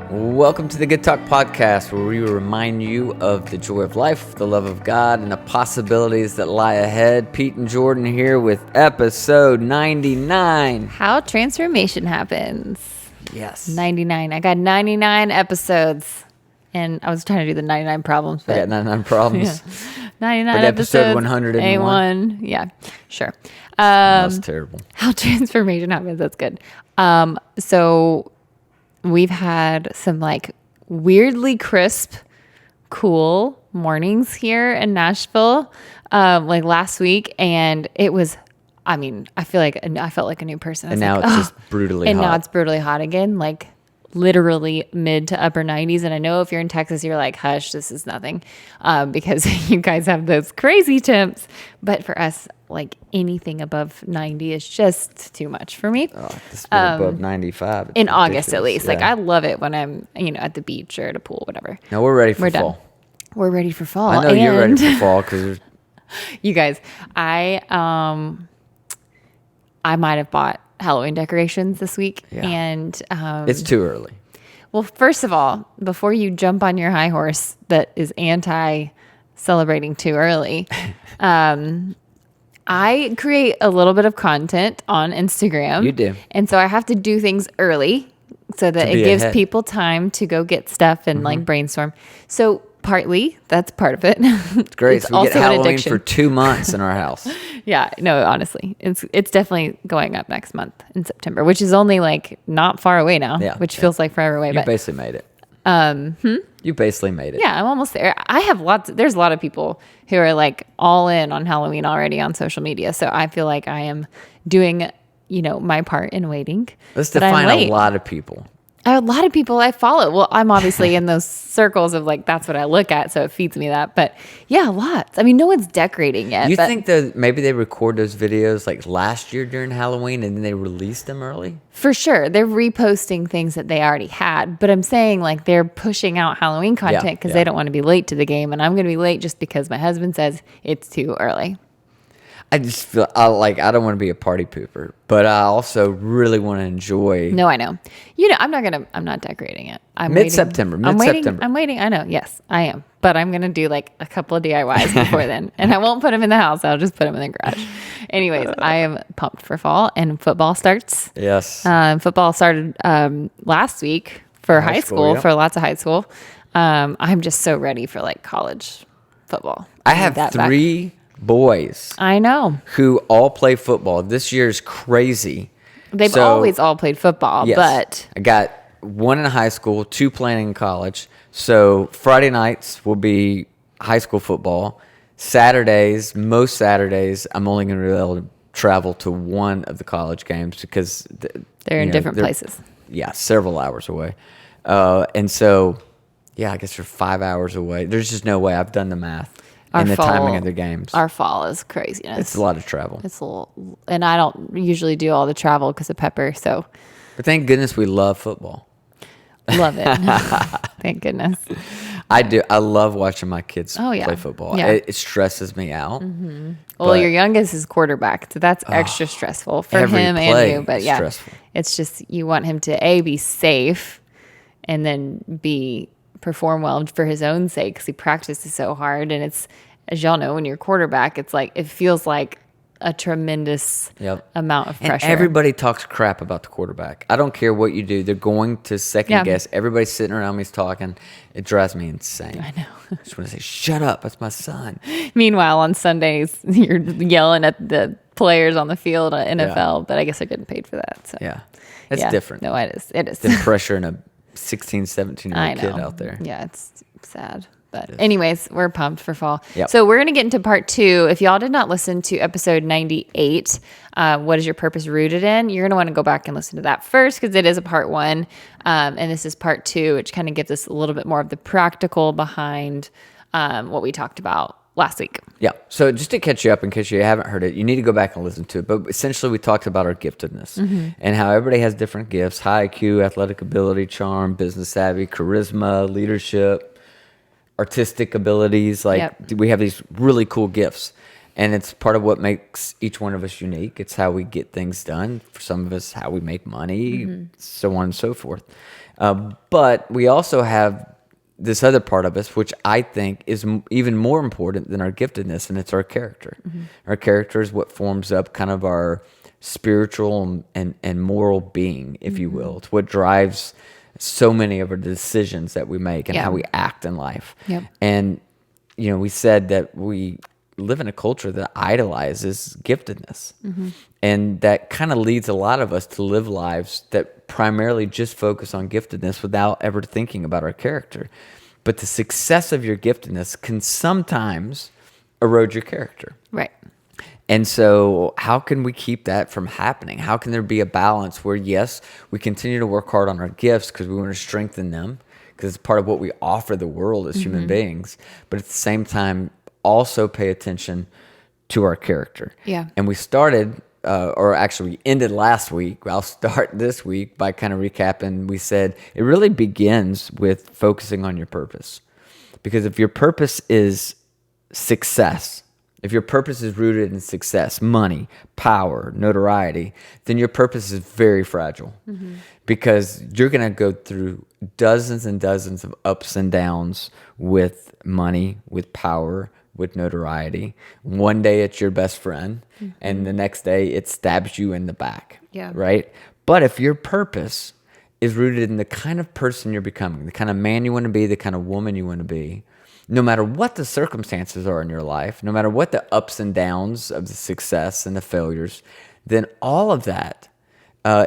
Welcome to the Good Talk Podcast, where we remind you of the joy of life, the love of God, and the possibilities that lie ahead. Pete and Jordyn here with episode 99. How transformation happens. Yes. 99. I got 99 episodes. And I was trying to do the 99 problems. I got 99 problems. Yeah. 99 but episodes. Episode 101. A1. Yeah, sure. That's terrible. How transformation happens. That's good. So we've had some like weirdly crisp, cool mornings here in Nashville, like last week. And it was, I felt like a new person. And now it's just brutally hot. And now it's brutally hot again, like literally mid to upper 90s. And I know if you're in Texas, you're like, hush, this is nothing, because you guys have those crazy temps. But for us, like anything above 90 is just too much for me. Oh, this is above 95. In August, at least. Yeah. Like I love it when I'm, at the beach or at a pool, whatever. No, we're ready for fall. Done. We're ready for fall. I know you're ready for fall because you guys, I might have bought Halloween decorations this week. Yeah. And it's too early. Well, first of all, before you jump on your high horse that is anti-celebrating too early, I create a little bit of content on Instagram. You do. And so I have to do things early so that it gives people time to go get stuff and like brainstorm. So partly, that's part of it. It's great. It's so we get also an Halloween addiction. for 2 months in our house. Yeah, no, honestly, it's definitely going up next month in September, which is only like not far away now, which feels like forever away. You but basically made it. You basically made it. Yeah, I'm almost there. I have there's a lot of people who are like all in on Halloween already on social media. So I feel like I am doing, my part in waiting. Let's define a lot of people. A lot of people I follow. Well, I'm obviously in those circles of like, that's what I look at. So it feeds me that. But yeah, lots. No one's decorating yet. You think that maybe they record those videos like last year during Halloween and then they released them early? For sure. They're reposting things that they already had. But I'm saying like they're pushing out Halloween content because they don't want to be late to the game. And I'm going to be late just because my husband says it's too early. I just feel I don't want to be a party pooper, but I also really want to enjoy. No, I know. I'm not decorating it. I'm Mid-September. I'm waiting. I know. Yes, I am. But I'm going to do like a couple of DIYs before then. And I won't put them in the house. I'll just put them in the garage. Anyways, I am pumped for fall and football starts. Yes. Football started last week for high school, for lots of high school. I'm just so ready for like college football. I have three boys. I know. Who all play football. This year is crazy. They've always all played football, but I got one in high school, 2 playing in college. So Friday nights will be high school football. Most Saturdays, I'm only going to be able to travel to one of the college games because they're in different places. Yeah, several hours away. And so, I guess they're 5 hours away. There's just no way. I've done the math. And the timing of the games. Our fall is craziness. It's a lot of travel. It's a little, and I don't usually do all the travel because of Pepper. So, but thank goodness we love football. Love it. Thank goodness. I do. I love watching my kids play football. Yeah. It stresses me out. Mm-hmm. Well, your youngest is quarterback, so that's extra stressful for him and you. But stressful. It's just you want him to be safe, and then perform well for his own sake because he practices so hard. And it's, as y'all know, when you're quarterback, it's like it feels like a tremendous amount of pressure. And everybody talks crap about the quarterback. I don't care what you do. They're going to second guess. Everybody's sitting around me's talking. It drives me insane. I know. I just want to say, shut up. That's my son. Meanwhile, on Sundays, you're yelling at the players on the field at NFL, but I guess they're getting paid for that. So. Yeah. That's different. No, it is. It is. The pressure in a 16, 17-year-old kid out there. Yeah, it's sad. But anyways, we're pumped for fall. Yep. So we're going to get into part 2. If y'all did not listen to episode 98, what is your purpose rooted in? You're going to want to go back and listen to that first because it is a part 1. And this is part 2, which kind of gives us a little bit more of the practical behind what we talked about last week. Yeah. So just to catch you up in case you haven't heard it, you need to go back and listen to it. But essentially we talked about our giftedness and how everybody has different gifts: high IQ, athletic ability, charm, business savvy, charisma, leadership, artistic abilities. We have these really cool gifts. And it's part of what makes each one of us unique. It's how we get things done. For some of us, how we make money, so on and so forth. But we also have this other part of us, which I think is even more important than our giftedness, and it's our character. Our character is what forms up kind of our spiritual and moral being, if you will. It's what drives so many of our decisions that we make and how we act in life. Yep. And, we said that we live in a culture that idolizes giftedness. And that kind of leads a lot of us to live lives that primarily just focus on giftedness without ever thinking about our character. But the success of your giftedness can sometimes erode your character. Right. And so how can we keep that from happening? How can there be a balance where, yes, we continue to work hard on our gifts because we want to strengthen them, because it's part of what we offer the world as human beings, but at the same time, also pay attention to our character. Yeah. And we started, or actually we ended last week. I'll start this week by kind of recapping. We said it really begins with focusing on your purpose. Because if your purpose is success, if your purpose is rooted in success, money, power, notoriety, then your purpose is very fragile. Because you're going to go through dozens and dozens of ups and downs with money, with power, with notoriety. One day it's your best friend, and the next day it stabs you in the back. Yeah. Right? But if your purpose is rooted in the kind of person you're becoming, the kind of man you want to be, the kind of woman you want to be, no matter what the circumstances are in your life, no matter what the ups and downs of the success and the failures, then all of that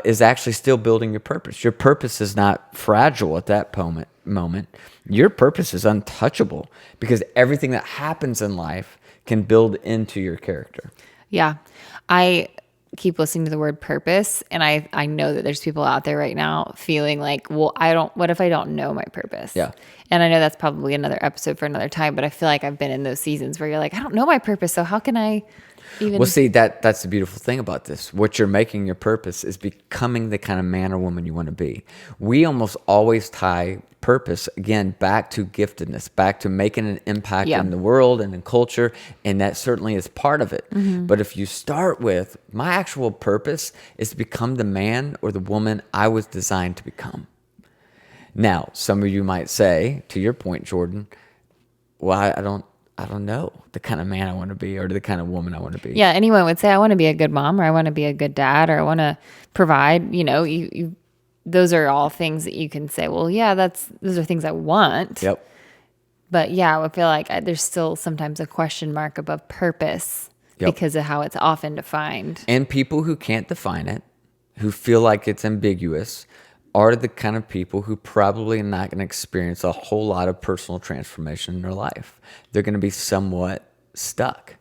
is actually still building your purpose. Your purpose is not fragile at that moment. Your purpose is untouchable because everything that happens in life can build into your character. Yeah. I keep listening to the word purpose, and I know that there's people out there right now feeling like, well, what if I don't know my purpose? Yeah. And I know that's probably another episode for another time, but I feel like I've been in those seasons where you're like, I don't know my purpose, so how can I even... Well, see, that's the beautiful thing about this. What you're making your purpose is becoming the kind of man or woman you want to be. We almost always tie purpose, again, back to giftedness, back to making an impact in the world and in culture, and that certainly is part of it. But if you start with, my actual purpose is to become the man or the woman I was designed to become. Now, some of you might say, to your point, Jordyn, well, I don't know the kind of man I want to be or the kind of woman I want to be. Yeah, anyone would say, I want to be a good mom, or I want to be a good dad, or I want to provide. You those are all things that you can say, well, yeah, those are things I want. Yep. But yeah, I feel like there's still sometimes a question mark above purpose because of how it's often defined. And people who can't define it, who feel like it's ambiguous, are the kind of people who probably are not going to experience a whole lot of personal transformation in their life. They're going to be somewhat stuck.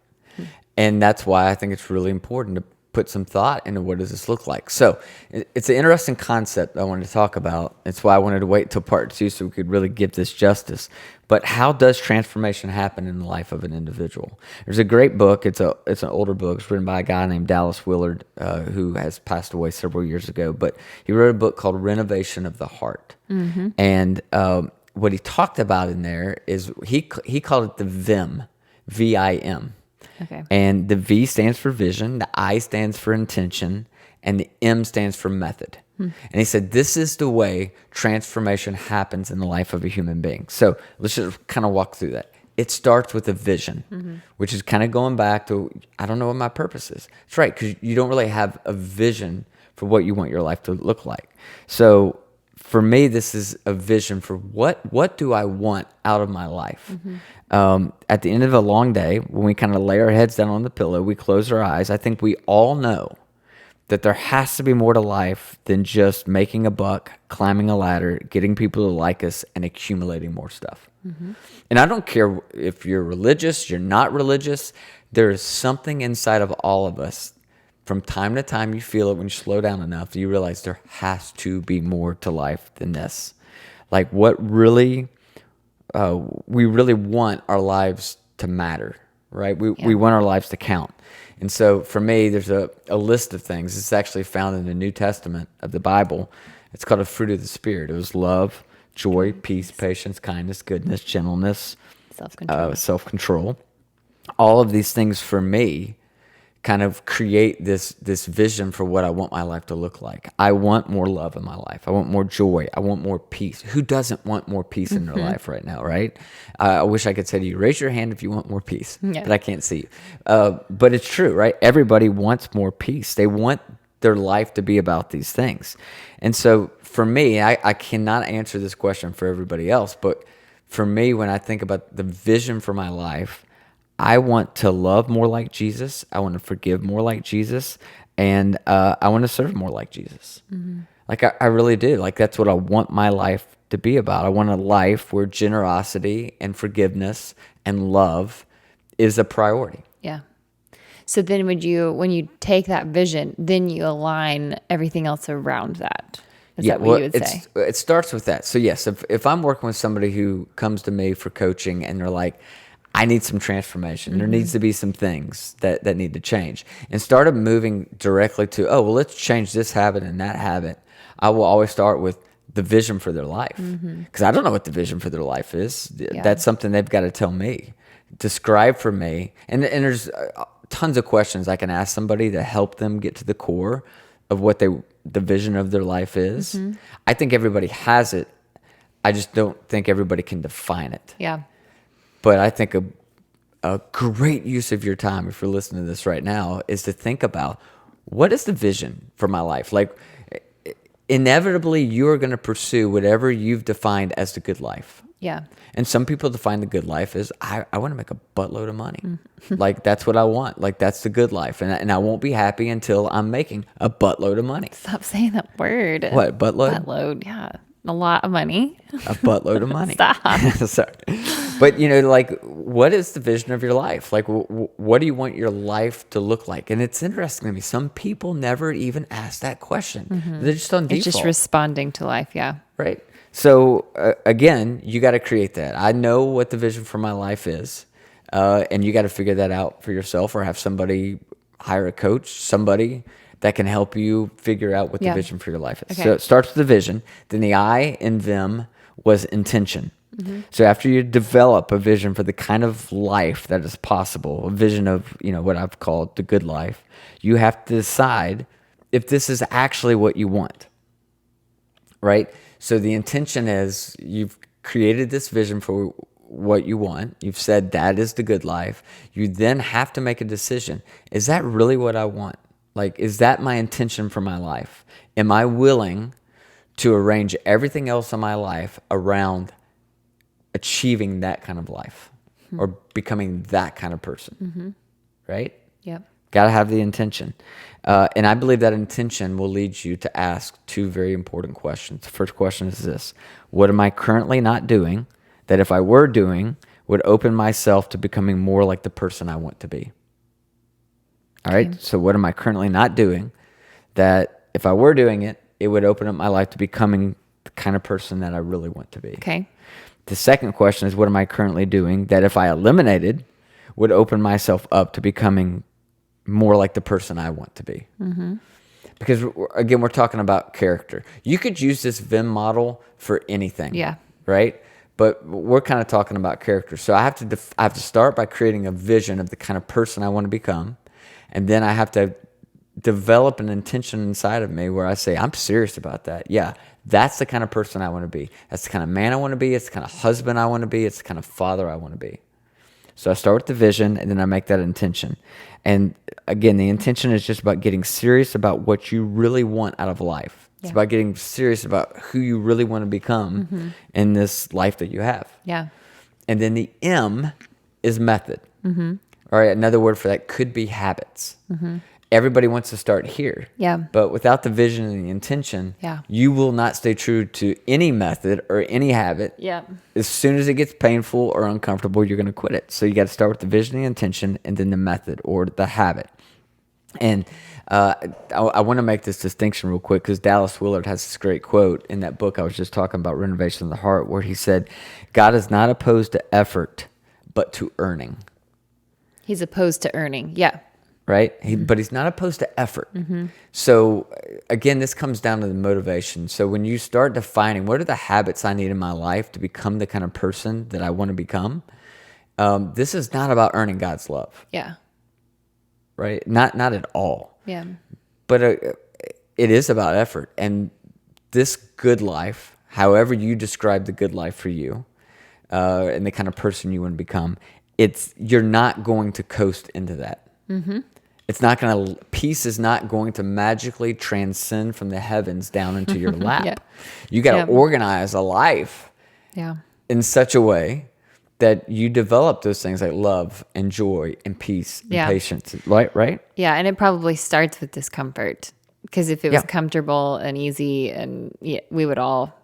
And that's why I think it's really important to put some thought into what does this look like. So it's an interesting concept I wanted to talk about. It's why I wanted to wait till part 2 so we could really give this justice. But how does transformation happen in the life of an individual? There's a great book. It's an older book. It's written by a guy named Dallas Willard, who has passed away several years ago. But he wrote a book called Renovation of the Heart. And what he talked about in there is he called it the VIM, V-I-M. Okay. And the V stands for vision, the I stands for intention, and the M stands for method. And he said, this is the way transformation happens in the life of a human being. So let's just kind of walk through that. It starts with a vision, which is kind of going back to, I don't know what my purpose is. That's right, because you don't really have a vision for what you want your life to look like. So for me, this is a vision for what do I want out of my life. At the end of a long day, when we kind of lay our heads down on the pillow, we close our eyes, I think we all know that there has to be more to life than just making a buck, climbing a ladder, getting people to like us, and accumulating more stuff. And I don't care if you're religious, you're not religious, there is something inside of all of us. From time to time, you feel it when you slow down enough, you realize there has to be more to life than this. Like what really, we really want our lives to matter, right? We want our lives to count. And so for me, there's a list of things. It's actually found in the New Testament of the Bible. It's called a fruit of the Spirit. It was love, joy, peace, patience, kindness, goodness, gentleness, self-control. All of these things for me kind of create this vision for what I want my life to look like. I want more love in my life. I want more joy. I want more peace. Who doesn't want more peace in their life right now, right? I wish I could say to you, raise your hand if you want more peace, but I can't see you. But it's true, right? Everybody wants more peace. They want their life to be about these things. And so for me, I cannot answer this question for everybody else, but for me, when I think about the vision for my life, I want to love more like Jesus. I want to forgive more like Jesus. And I want to serve more like Jesus. Like I really do. Like that's what I want my life to be about. I want a life where generosity and forgiveness and love is a priority. Yeah. So then when you take that vision, then you align everything else around that. Is that what you would say? It starts with that. So yes, if I'm working with somebody who comes to me for coaching and they're like, I need some transformation. There needs to be some things that need to change. Instead of moving directly to, let's change this habit and that habit, I will always start with the vision for their life. Because I don't know what the vision for their life is. Yeah. That's something they've got to tell me, describe for me. And there's tons of questions I can ask somebody to help them get to the core of what the vision of their life is. I think everybody has it. I just don't think everybody can define it. Yeah. But I think a great use of your time, if you're listening to this right now, is to think about, what is the vision for my life? Like, inevitably, you're going to pursue whatever you've defined as the good life. Yeah. And some people define the good life as, I want to make a buttload of money. Like, that's what I want. Like, that's the good life. And I won't be happy until I'm making a buttload of money. Stop saying that word. What, buttload? Buttload, yeah. A lot of money. A buttload of money. Stop. Sorry. But, like, what is the vision of your life? Like, what do you want your life to look like? And it's interesting to me. Some people never even ask that question. They're just on default. It's just responding to life, yeah. Right. So, again, you got to create that. I know what the vision for my life is, and you got to figure that out for yourself, or have somebody, hire a coach, somebody that can help you figure out what the vision for your life is. Okay. So it starts with the vision. Then the I in them was intention. So after you develop a vision for the kind of life that is possible, a vision of, what I've called the good life, you have to decide if this is actually what you want, right? So the intention is, you've created this vision for what you want. You've said that is the good life. You then have to make a decision. Is that really what I want? Like, is that my intention for my life? Am I willing to arrange everything else in my life around achieving that kind of life or becoming that kind of person? Right? Yep. Got to have the intention. And I believe that intention will lead you to ask two very important questions. The first question is this: what am I currently not doing that, if I were doing, would open myself to becoming more like the person I want to be? All right. So what am I currently not doing that, if I were doing it, it would open up my life to becoming the kind of person that I really want to be? Okay. The second question is, what am I currently doing that, if I eliminated, would open myself up to becoming more like the person I want to be? Because, again, we're talking about character. You could use this Vim model for anything. Yeah. Right? But we're kind of talking about character. So I have to start by creating a vision of the kind of person I want to become. And then I have to develop an intention inside of me where I say, I'm serious about that. Yeah, that's the kind of person I want to be. That's the kind of man I want to be. It's the kind of husband I want to be. It's the kind of father I want to be. So I start with the vision, and then I make that intention. And again, the intention is just about getting serious about what you really want out of life. It's about getting serious about who you really want to become in this life that you have. Yeah. And then the M is method. All right, another word for that could be habits. Everybody wants to start here. Yeah. But without the vision and the intention, you will not stay true to any method or any habit. Yeah. As soon as it gets painful or uncomfortable, you're going to quit it. So you got to start with the vision and the intention, and then the method or the habit. And I want to make this distinction real quick, because Dallas Willard has this great quote in that book I was just talking about, Renovation of the Heart, where he said, God is not opposed to effort, but to earning. He's opposed to earning. Yeah. Right? But he's not opposed to effort. So again, this comes down to the motivation. So when you start defining what are the habits I need in my life to become the kind of person that I want to become, this is not about earning God's love. Yeah. right? Not at all. Yeah. But it is about effort. And this good life, however you describe the good life for you, and the kind of person you want to become, you're not going to coast into that. Mm-hmm. Peace is not going to magically transcend from the heavens down into your lap. Yeah. You got to organize a life in such a way that you develop those things like love and joy and peace and patience, right? Yeah, and it probably starts with discomfort, because if it was comfortable and easy, and we would all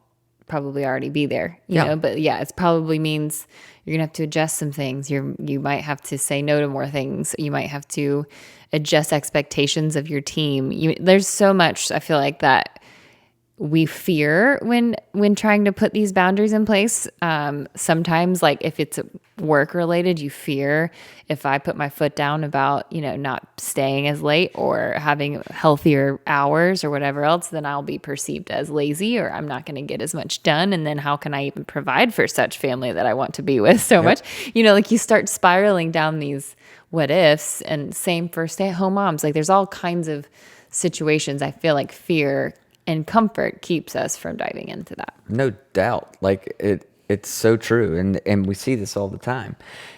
probably already be there, you know. But it probably means you're gonna have to adjust some things. You might have to say no to more things. You might have to adjust expectations of your team. There's so much, I feel like, that we fear when trying to put these boundaries in place. Sometimes, like if it's work related, you fear, if I put my foot down about, not staying as late or having healthier hours or whatever else, then I'll be perceived as lazy, or I'm not going to get as much done. And then how can I even provide for such family that I want to be with so much? Like you start spiraling down these what ifs. And same for stay-at-home moms. Like there's all kinds of situations I feel like fear and comfort keeps us from diving into that. No doubt. Like it's so true. And we see this all the time.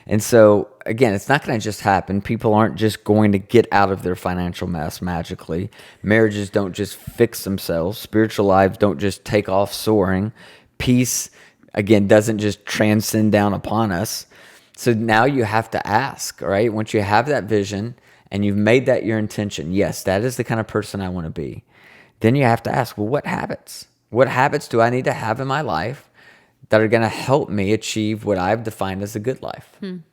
And so again, it's not going to just happen. People aren't just going to get out of their financial mess magically. Marriages don't just fix themselves. Spiritual lives don't just take off soaring. Peace, again, doesn't just transcend down upon us. So now you have to ask, right? Once you have that vision and you've made that your intention, yes, that is the kind of person I want to be. Then you have to ask, well, what habits? What habits do I need to have in my life that are going to help me achieve what I've defined as a good life? I'm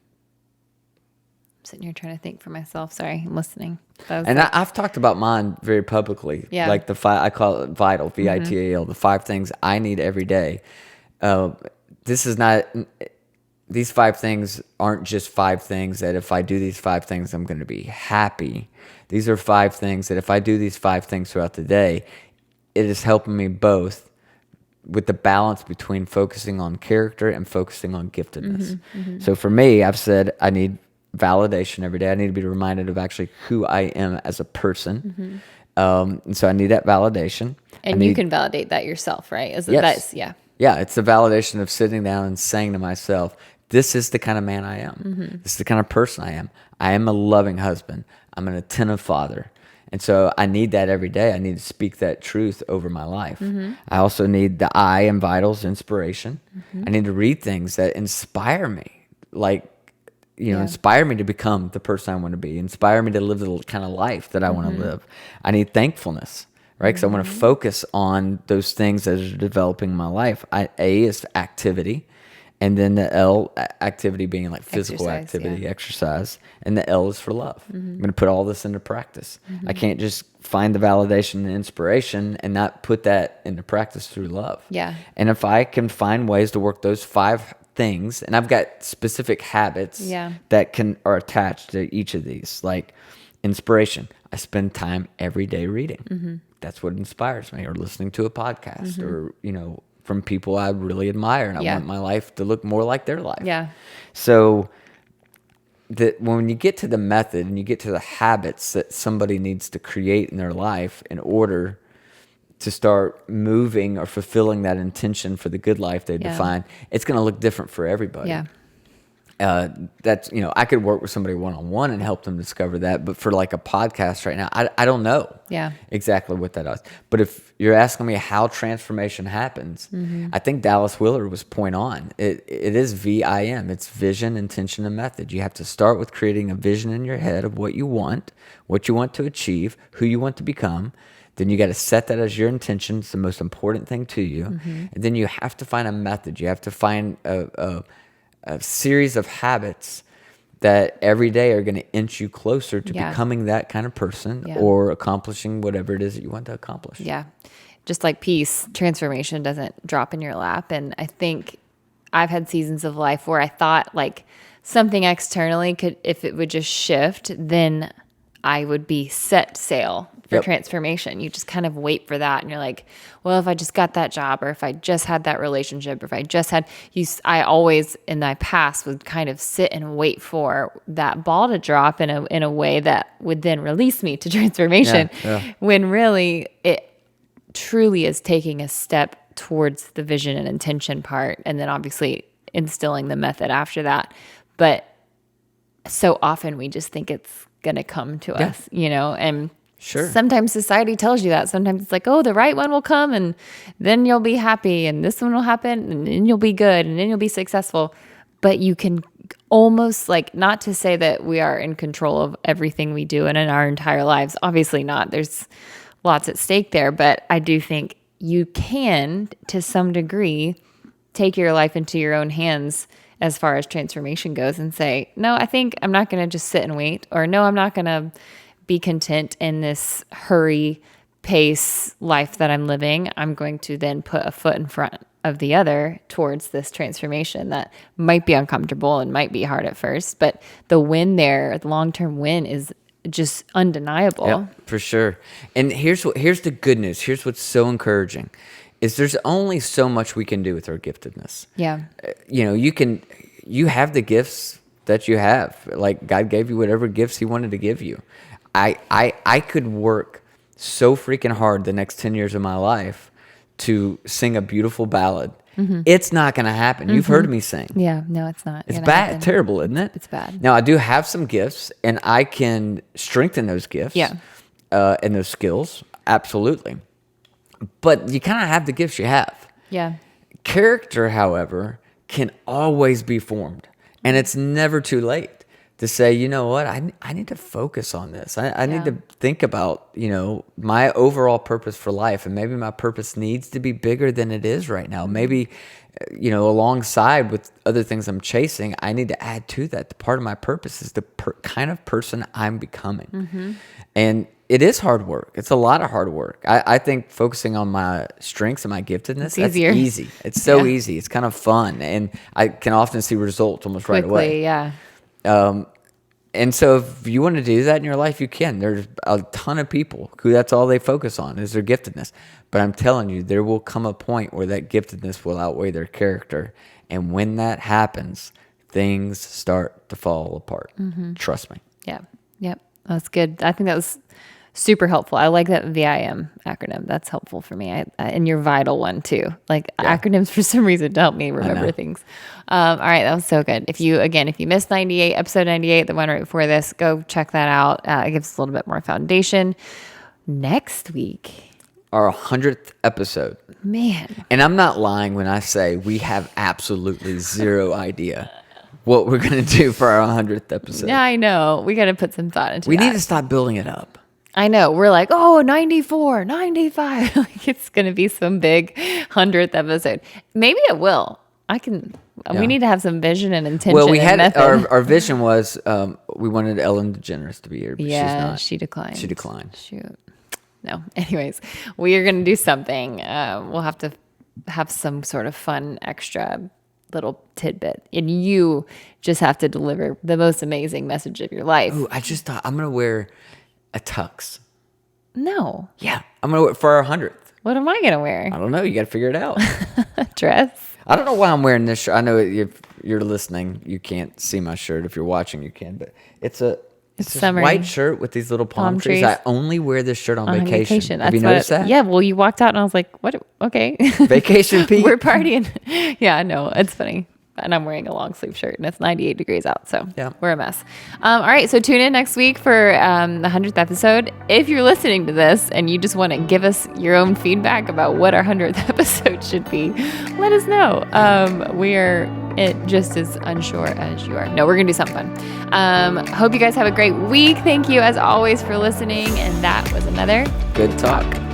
sitting here trying to think for myself. Sorry, I'm listening. I've talked about mine very publicly. Yeah. Like I call it VITAL, VITAL, the 5 things I need every day. These 5 things aren't just 5 things that if I do these 5 things, I'm going to be happy. These are 5 things that if I do these 5 things throughout the day, it is helping me both with the balance between focusing on character and focusing on giftedness. So for me, I've said I need validation every day. I need to be reminded of actually who I am as a person. And so I need that validation. And you can validate that yourself, right? Yes. Yeah, it's the validation of sitting down and saying to myself, this is the kind of man I am. This is the kind of person I am. I am a loving husband. I'm an attentive father. And so I need that every day. I need to speak that truth over my life. I also need the I in Vitals, inspiration. I need to read things that inspire me, inspire me to become the person I want to be, inspire me to live the kind of life that I want to live. I need thankfulness, right? Because I want to focus on those things that are developing my life. A is activity. And then the L, activity being like physical activity, exercise. And the L is for love. I'm going to put all this into practice. I can't just find the validation and inspiration and not put that into practice through love. Yeah. And if I can find ways to work those 5 things, and I've got specific habits that are attached to each of these, like inspiration. I spend time every day reading. That's what inspires me, or listening to a podcast, or, from people I really admire, and I want my life to look more like their life. Yeah. So when you get to the method and you get to the habits that somebody needs to create in their life in order to start moving or fulfilling that intention for the good life they define, it's going to look different for everybody. Yeah. That's, I could work with somebody one-on-one and help them discover that. But for like a podcast right now, I don't know exactly what that is. But if you're asking me how transformation happens, I think Dallas Willard was point on. It is VIM. It's vision, intention, and method. You have to start with creating a vision in your head of what you want to achieve, who you want to become. Then you got to set that as your intention. It's the most important thing to you. And then you have to find a method. You have to find a series of habits that every day are going to inch you closer to becoming that kind of person or accomplishing whatever it is that you want to accomplish. Yeah. Just like peace, transformation doesn't drop in your lap. And I think I've had seasons of life where I thought like something externally if it would just shift, then I would be set sail for transformation. You just kind of wait for that. And you're like, well, if I just got that job, or if I just had that relationship, or if I just had, I always in my past would kind of sit and wait for that ball to drop in a way that would then release me to transformation. When really it truly is taking a step towards the vision and intention part. And then obviously instilling the method after that. But so often we just think it's going to come to us, and sometimes society tells you that. Sometimes it's like, oh, the right one will come and then you'll be happy and this one will happen and then you'll be good and then you'll be successful. But you can almost not to say that we are in control of everything we do and in our entire lives. Obviously not. There's lots at stake there. But I do think you can, to some degree, take your life into your own hands as far as transformation goes and say, no, I think I'm not going to just sit and wait, or no, I'm not going to be content in this hurry pace life that I'm living. I'm going to then put a foot in front of the other towards this transformation that might be uncomfortable and might be hard at first, but the win there, the long-term win is just undeniable. Yeah, for sure. And here's the good news. Here's what's so encouraging. Is there's only so much we can do with our giftedness. Yeah. You have the gifts that you have. Like God gave you whatever gifts he wanted to give you. I could work so freaking hard the next 10 years of my life to sing a beautiful ballad. Mm-hmm. It's not going to happen. Mm-hmm. You've heard me sing. Yeah, no, it's not. It's bad, terrible, isn't it? It's bad. Now I do have some gifts and I can strengthen those gifts. Yeah. And those skills. Absolutely. But you kind of have the gifts you have. Yeah. Character, however, can always be formed. And it's never too late to say, you know what, I need to focus on this. I need to think about, my overall purpose for life. And maybe my purpose needs to be bigger than it is right now. Maybe, alongside with other things I'm chasing, I need to add to that. The part of my purpose is the kind of person I'm becoming. Mm-hmm. And it is hard work. It's a lot of hard work. I think focusing on my strengths and my giftedness, that's easy. It's so easy. It's kind of fun. And I can often see results almost right away. Yeah. And so if you want to do that in your life, you can. There's a ton of people who that's all they focus on is their giftedness. But I'm telling you, there will come a point where that giftedness will outweigh their character. And when that happens, things start to fall apart. Mm-hmm. Trust me. Yeah. Yep. That's good. I think that was super helpful. I like that VIM acronym. That's helpful for me. And your vital one too. Acronyms for some reason to help me remember things. All right. That was so good. If you missed episode 98, the one right before this, go check that out. It gives us a little bit more foundation. Next week, our 100th episode. Man. And I'm not lying when I say we have absolutely zero idea what we're going to do for our 100th episode. Yeah, I know. We got to put some thought into We need to stop building it up. I know. We're like, 94, 95. It's going to be some big 100th episode. Maybe it will. We need to have some vision and intention. Well, we had our vision was we wanted Ellen DeGeneres to be here, but she's not. She declined. Shoot. No. Anyways, we are going to do something. We'll have to have some sort of fun extra little tidbit, and you just have to deliver the most amazing message of your life. Ooh, I just thought I'm going to wear a tux. No. Yeah, I'm going to wear for our 100th. What am I going to wear? I don't know. You got to figure it out. Dress? I don't know why I'm wearing this shirt. I know if you're listening, you can't see my shirt. If you're watching, you can. But it's a white shirt with these little palm trees. I only wear this shirt on vacation. Have you noticed that? Yeah, well, you walked out and I was like, what? Okay. Vacation Pete. We're partying. Yeah, I know. It's funny. And I'm wearing a long sleeve shirt and it's 98 degrees out. So we're a mess. All right. So tune in next week for the 100th episode. If you're listening to this and you just want to give us your own feedback about what our 100th episode should be, let us know. We are just as unsure as you are. No, we're going to do something fun. Hope you guys have a great week. Thank you as always for listening. And that was another Good Talk.